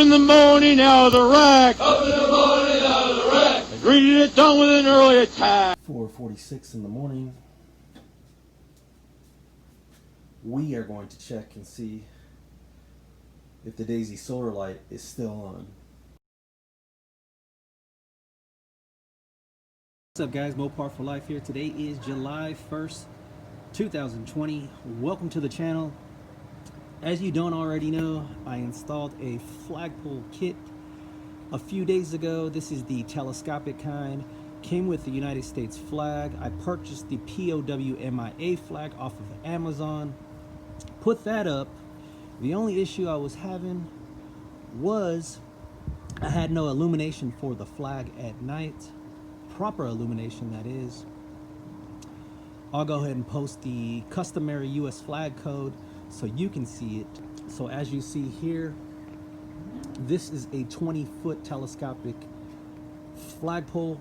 in the morning out of the rack. Up in the morning out of the rack. And greeted it done with an early attack. 4:46 in the morning. We are going to check and see if the Daisy Solar Light is still on. What's up, guys? Pow for Life here. Today is July 1st, 2020. Welcome to the channel. As you don't already know, I installed a flagpole kit a few days ago. This is the telescopic kind. Came with the United States flag. I purchased the Pow Mia flag off of Amazon. Put that up. The only issue I was having was I had no illumination for the flag at night. Proper illumination, that is. I'll go ahead and post the customary US flag code so you can see it. So as you see here, this is a 20-foot telescopic flagpole.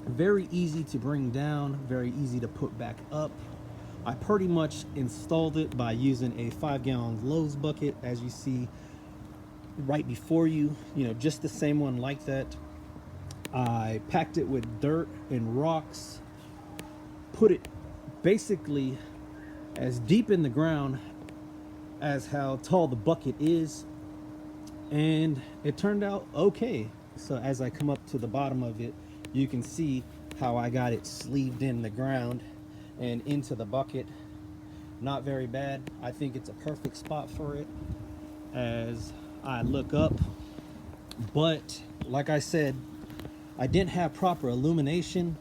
Very easy to bring down, very easy to put back up. I pretty much installed it by using a 5-gallon Lowe's bucket, as you see right before you, just the same one like that. I packed it with dirt and rocks, put it basically as deep in the ground as how tall the bucket is, and it turned out okay. So as I come up to the bottom of it, you can see how I got it sleeved in the ground and into the bucket. Not very bad. I think it's a perfect spot for it as I look up. But like I said, I didn't have proper illumination,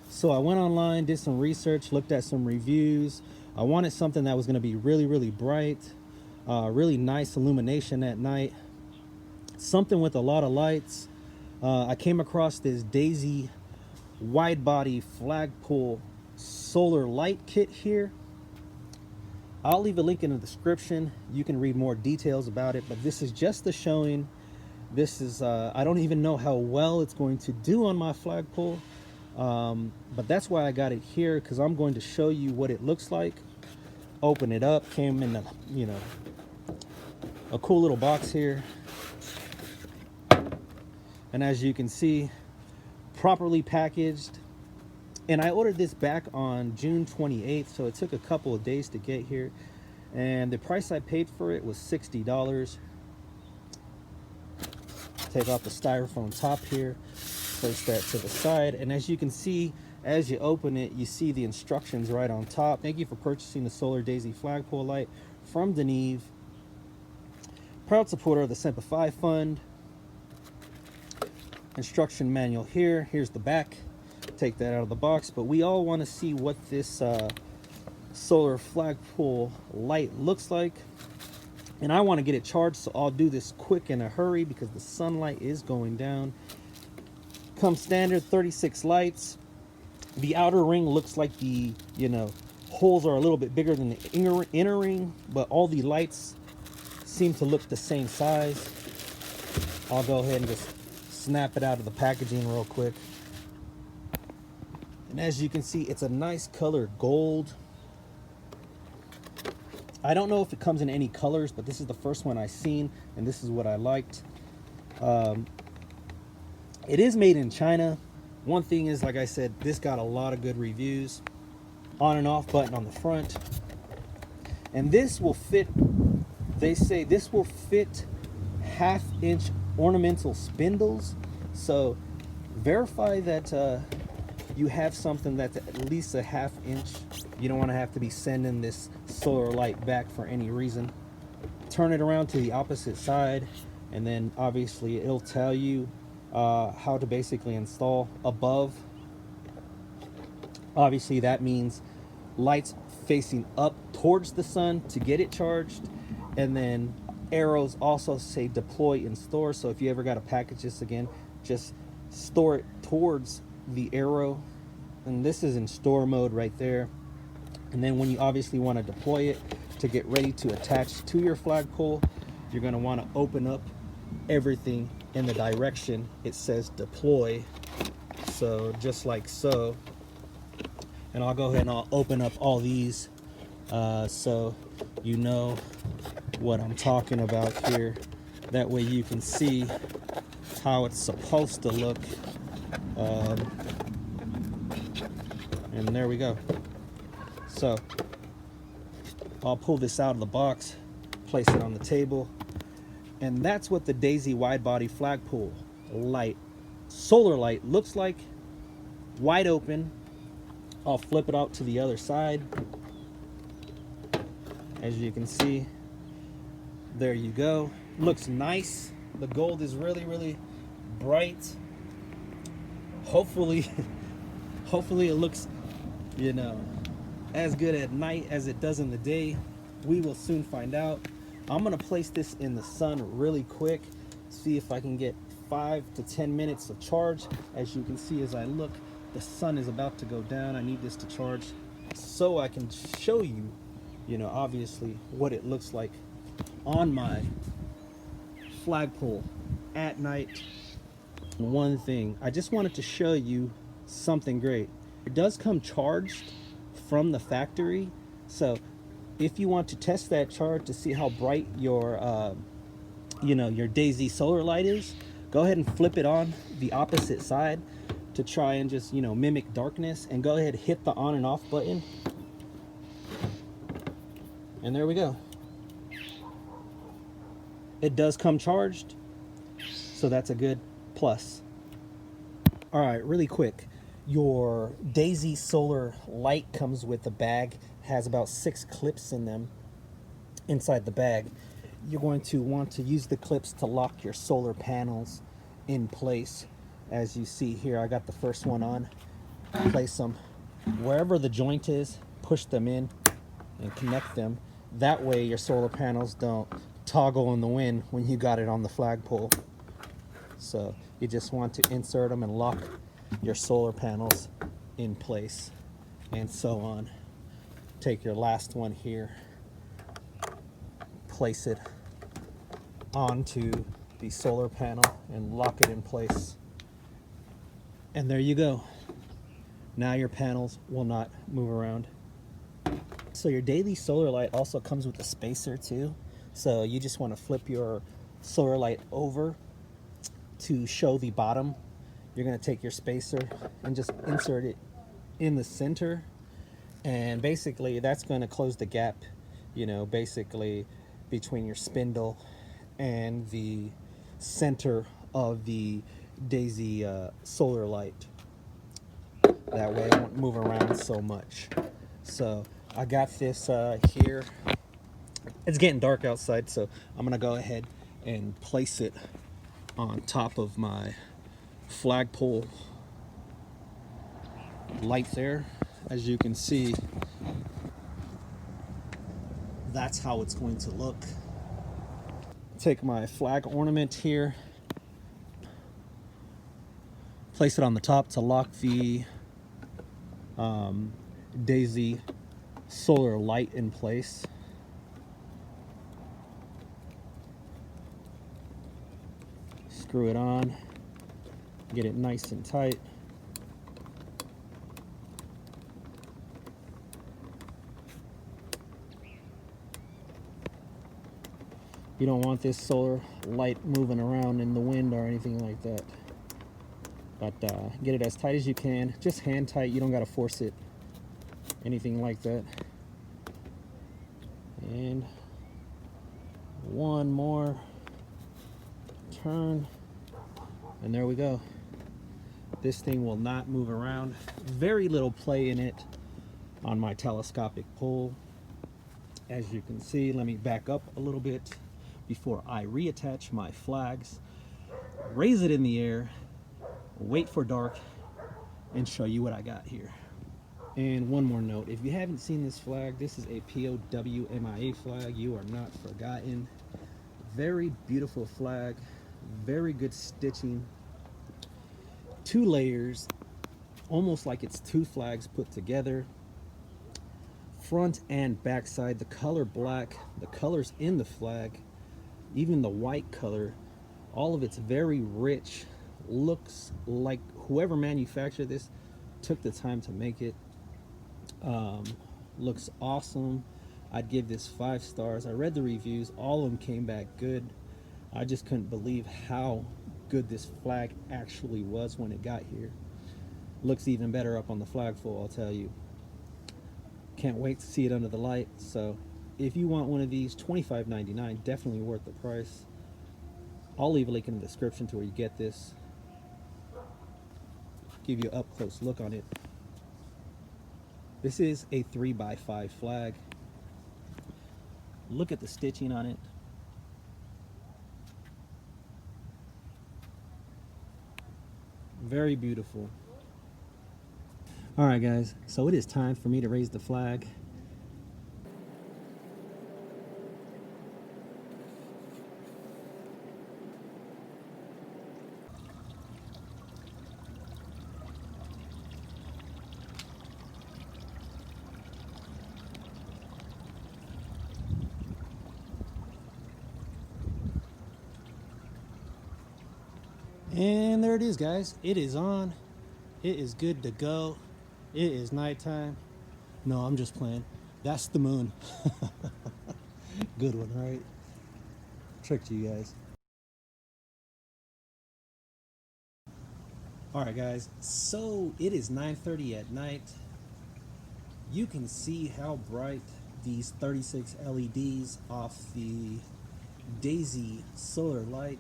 so I went online, did some research, looked at some reviews. I wanted something that was going to be really bright, really nice illumination at night, something with a lot of lights. I came across this Daisy wide body flagpole solar light kit here. I'll leave a link in the description. You can read more details about it, but this is just the showing. This is I don't even know how well it's going to do on my flagpole, but that's why I got it here, because I'm going to show you what it looks like. Open it up. Came in a cool little box here, and as you can see, properly packaged. And I ordered this back on June 28th, so it took a couple of days to get here, and the price I paid for it was $60. Take off the styrofoam top here, place that to the side, and as you can see, as you open it, you see the instructions right on top. Thank you for purchasing the Solar Daisy Flagpole Light from Deneve. Proud supporter of the Simplify Fund. Instruction manual here. Here's the back. Take that out of the box, but we all want to see what this solar flagpole light looks like, and I want to get it charged, so I'll do this quick in a hurry because the sunlight is going down. Comes standard 36 lights. The outer ring looks like the holes are a little bit bigger than the inner ring, but all the lights seem to look the same size. I'll go ahead and just snap it out of the packaging real quick. And as you can see, it's a nice color gold. I don't know if it comes in any colors, but this is the first one I've seen, and this is what I liked. It is made in China. One thing is, like I said, this got a lot of good reviews. On and off button on the front. And this will fit, they say this will fit 1/2-inch ornamental spindles. So verify that you have something that's at least a 1/2 inch. You don't want to have to be sending this solar light back for any reason. Turn it around to the opposite side, and then obviously it'll tell you how to basically install above. Obviously that means lights facing up towards the sun to get it charged, and then arrows also say deploy and store. So if you ever got to package this again, just store it towards the arrow, and this is in store mode right there. And then when you obviously want to deploy it to get ready to attach to your flagpole, you're going to want to open up everything in the direction it says deploy. So just like so. And I'll go ahead and I'll open up all these so you know what I'm talking about here. That way you can see how it's supposed to look. And there we go. So I'll pull this out of the box, place it on the table, and that's what the Daisy wide body flagpole light, solar light, looks like. Wide open. I'll flip it out to the other side. As you can see, there you go. Looks nice. The gold is really bright. Hopefully it looks, you know, as good at night as it does in the day. We will soon find out. I'm gonna place this in the sun really quick, see if I can get 5 to 10 minutes of charge. As you can see, as I look, the sun is about to go down. I need this to charge so I can show you, you know, obviously what it looks like on my flagpole at night. One thing, I just wanted to show you something great. It does come charged from the factory, so if you want to test that charge to see how bright your you know, your Daisy solar light is, go ahead and flip it on the opposite side to try and just, you know, mimic darkness, and go ahead, hit the on and off button, and there we go. It does come charged, so that's a good plus. All right, really quick, your Daisy solar light comes with a bag, has about 6 clips in them inside the bag. You're going to want to use the clips to lock your solar panels in place. As you see here, I got the first one on. Place them wherever the joint is, push them in and connect them. That way your solar panels don't toggle in the wind when you got it on the flagpole. So you just want to insert them and lock your solar panels in place, and so on. Take your last one here, place it onto the solar panel and lock it in place, and there you go. Now your panels will not move around. So your Daisy solar light also comes with a spacer too, so you just want to flip your solar light over to show the bottom. You're going to take your spacer and just insert it in the center, and basically that's going to close the gap, you know, basically between your spindle and the center of the Daisy solar light. That way it won't move around so much. So I got this here. It's getting dark outside, so I'm gonna go ahead and place it on top of my flagpole light there. As you can see, that's how it's going to look. Take my flag ornament here, place it on the top to lock the Daisy solar light in place. Screw it on, get it nice and tight. You don't want this solar light moving around in the wind or anything like that. But get it as tight as you can, just hand tight. You don't got to force it, anything like that. And one more turn, and there we go. This thing will not move around. Very little play in it on my telescopic pole. As you can see, let me back up a little bit before I reattach my flags, raise it in the air, wait for dark, and show you what I got here. And one more note, if you haven't seen this flag, this is a POW MIA flag. You are not forgotten. Very beautiful flag, very good stitching, 2 layers, almost like it's 2 flags put together. Front and back side, the color black, the colors in the flag, even the white color, all of it's very rich. Looks like whoever manufactured this took the time to make it. Looks awesome. I'd give this 5 stars. I read the reviews, all of them came back good. I just couldn't believe how good this flag actually was when it got here. Looks even better up on the flagpole, I'll tell you. Can't wait to see it under the light. So if you want one of these, $25.99, definitely worth the price. I'll leave a link in the description to where you get this. Give you an up close look on it. This is a 3x5 flag. Look at the stitching on it. Very beautiful. All right, guys, so it is time for me to raise the flag. And there it is, guys. It is on. It is good to go. It is nighttime. No, I'm just playing. That's the moon. Good one, right? Tricked you guys. All right, guys. So it is 9:30 at night. You can see how bright these 36 LEDs off the Daisy Solar Light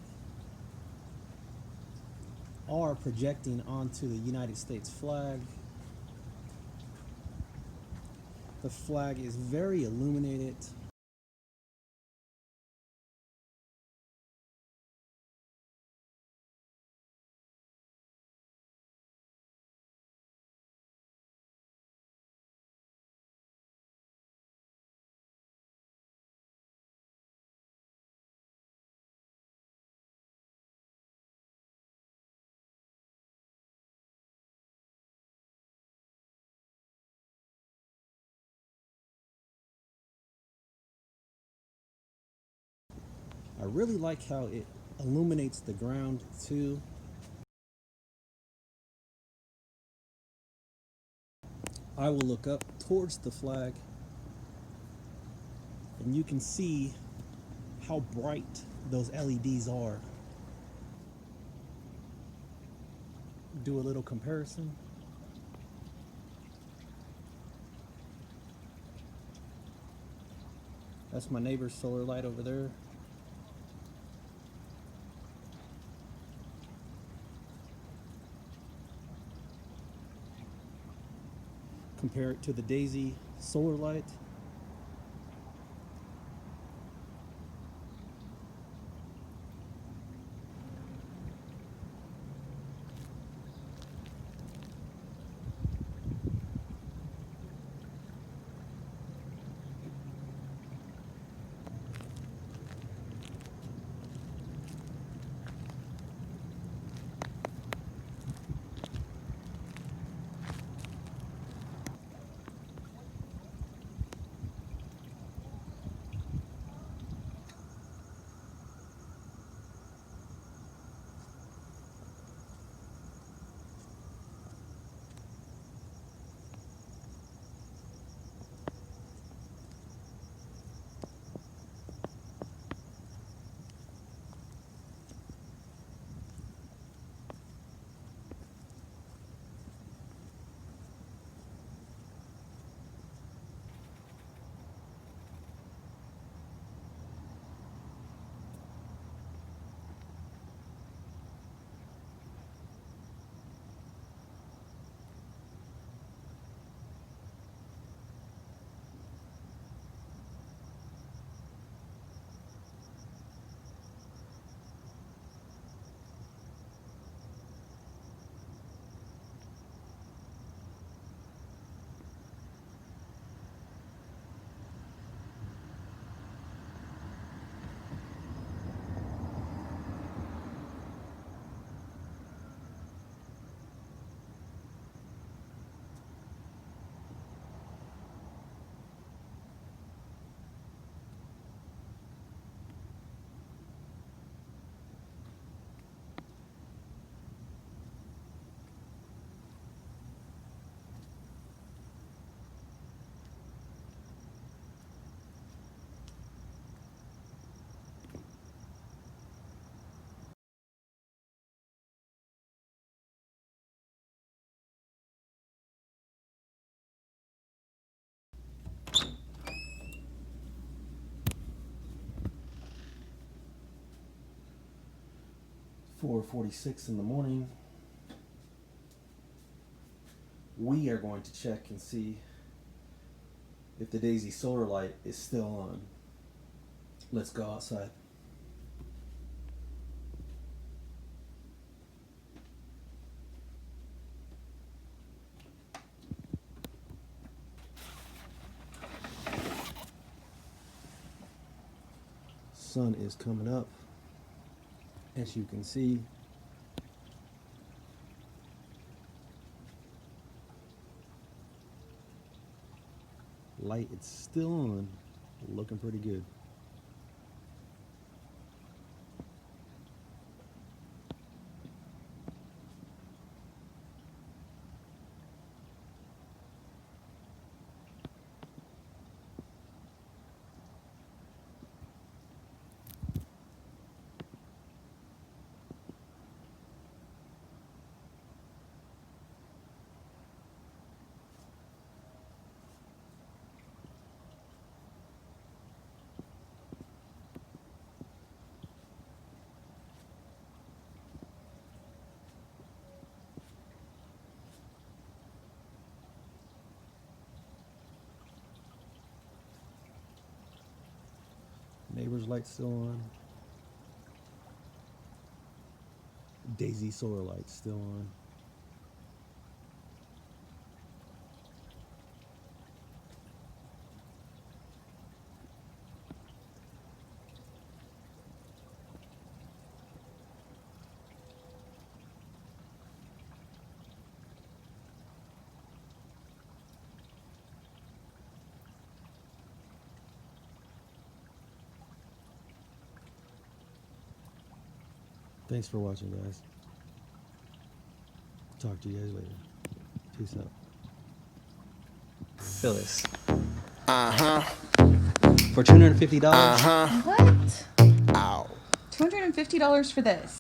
are projecting onto the United States flag. The flag is very illuminated. I really like how it illuminates the ground too. I will look up towards the flag and you can see how bright those LEDs are. Do a little comparison. That's my neighbor's solar light over there. Compare it to the Daisy Solar Light. 4:46 in the morning. We are going to check and see if the Daisy Solar Light is still on. Let's go outside. Sun is coming up, as you can see. Light is still on, looking pretty good. Neighbor's light still on. Daisy Solar Light still on. Thanks for watching, guys. Talk to you guys later. Peace out. Phyllis. For $250. What? Ow. $250 for this.